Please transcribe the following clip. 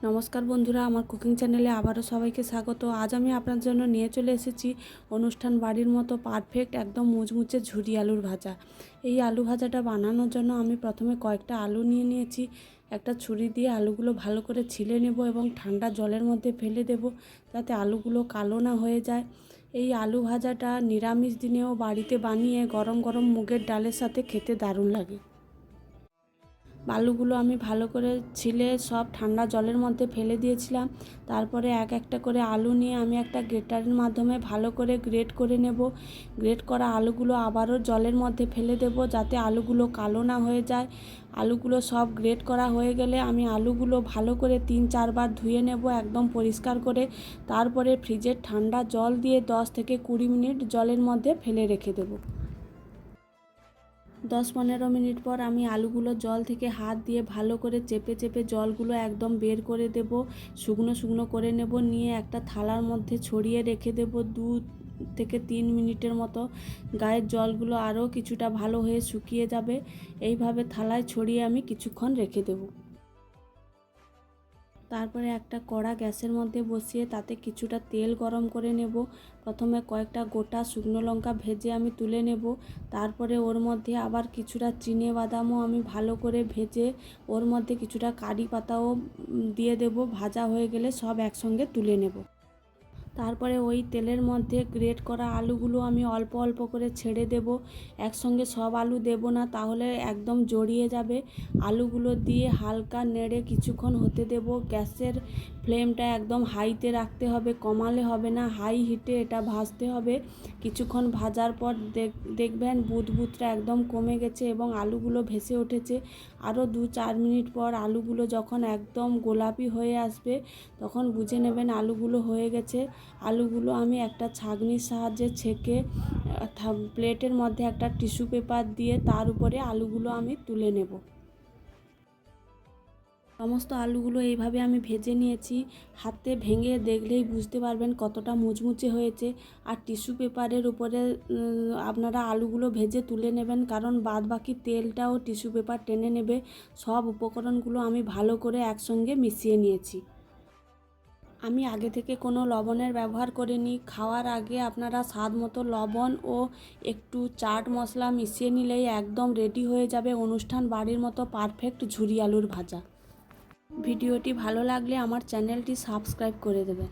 নমস্কার বন্ধুরা, আমার কুকিং চ্যানেলে আবারও সবাইকে স্বাগত। আজ আমি আপনার জন্য নিয়ে চলে এসেছি অনুষ্ঠান বাড়ির মতো পারফেক্ট একদম মুচমুচে ঝুরি আলুর ভাজা। এই আলু ভাজাটা বানানোর জন্য আমি প্রথমে কয়েকটা আলু নিয়ে নিয়েছি। একটা ছুরি দিয়ে আলুগুলো ভালো করে ছিলে নেব এবং ঠান্ডা জলের মধ্যে ফেলে দেব, যাতে আলুগুলো কালো না হয়ে যায়। এই আলু ভাজাটা নিরামিষ দিনেও বাড়িতে বানিয়ে গরম গরম মুগের ডালের সাথে খেতে দারুণ লাগে। আলুগুলো আমি ভালো করে ছিলে সব ঠান্ডা জলের মধ্যে ফেলে দিয়েছিলাম। তারপরে এক একটা করে আলু নিয়ে আমি একটা গ্রেটারের মাধ্যমে ভালো করে গ্রেট করে নেব। গ্রেট করা আলুগুলো আবারও জলের মধ্যে ফেলে দেব, যাতে আলুগুলো কালো না হয়ে যায়। আলুগুলো সব গ্রেট করা হয়ে গেলে আমি আলুগুলো ভালো করে 3-4 বার ধুয়ে নেব একদম পরিষ্কার করে। তারপরে ফ্রিজের ঠান্ডা জল দিয়ে 10 থেকে 20 মিনিট জলের মধ্যে ফেলে রেখে দেব। 10-15 মিনিট পর আমি আলুগুলো জল থেকে হাত দিয়ে ভালো করে চেপে চেপে জলগুলো একদম বের করে দেব, শুকনো শুকনো করে নেব। নিয়ে একটা থালার মধ্যে ছড়িয়ে রেখে দেব 2 থেকে 3 মিনিটের মতো। গায়ের জলগুলো আরও কিছুটা ভালো হয়ে শুকিয়ে যাবে। এইভাবে থালায় ছড়িয়ে আমি কিছুক্ষণ রেখে দেব। তারপরে একটা কড়া গ্যাসের মধ্যে বসিয়ে তাতে কিছুটা তেল গরম করে নেব। প্রথমে কয়েকটা গোটা শুকনো লঙ্কা ভেজে আমি তুলে নেব। তারপরে ওর মধ্যে আবার কিছুটা চিনেবাদামও আমি ভালো করে ভেজে ওর মধ্যে কিছুটা কারি পাতাও দিয়ে দেব। ভাজা হয়ে গেলে সব একসঙ্গে তুলে নেব। তারপরে ওই তেলের মধ্যে গ্রেট করা আলুগুলো আমি অল্প অল্প করে ছেড়ে দেব। একসঙ্গে সব আলু দেব না, তাহলে একদম জড়িয়ে যাবে। আলুগুলো দিয়ে হালকা নেড়ে কিছুক্ষণ হতে দেব। গ্যাসের ফ্লেমটা একদম হাইতে রাখতে হবে, কমালে হবে না, হাই হিটে এটা ভাজতে হবে। কিছুক্ষণ ভাজার পর দেখবেন বুদবুদটা একদম কমে গেছে এবং আলুগুলো ভেসে উঠেছে। আরও 2-4 মিনিট পর আলুগুলো যখন একদম গোলাপি হয়ে আসবে, তখন বুঝে নেবেন আলুগুলো হয়ে গেছে। আলুগুলো আমি একটা ছাঁকনির সাহায্যে ছেঁকে প্লেটের মধ্যে একটা টিস্যু পেপার দিয়ে তার উপরে আলুগুলো আমি তুলে নেব। সমস্ত আলুগুলো এইভাবে আমি ভেজে নিয়েছি। হাতে ভেঙে দেখলেই বুঝতে পারবেন কতটা মুচমুচে হয়েছে। আর টিস্যু পেপারের উপরে আপনারা আলুগুলো ভেজে তুলে নেবেন, কারণ বাদ বাকি তেলটাও টিস্যু পেপার টেনে নেবে। সব উপকরণগুলো আমি ভালো করে একসঙ্গে মিশিয়ে নিয়েছি। আমি আগে থেকে কোনো লবণের ব্যবহার করিনি। খাওয়ার আগে আপনারা স্বাদ মতো লবণ ও একটু চাট মশলা মিশিয়ে নিলেই একদম রেডি হয়ে যাবে অনুষ্ঠান বাড়ির মতো পারফেক্ট ঝুরি আলুর ভাজা। ভিডিওটি ভালো লাগলে আমার চ্যানেলটি সাবস্ক্রাইব করে দেবেন।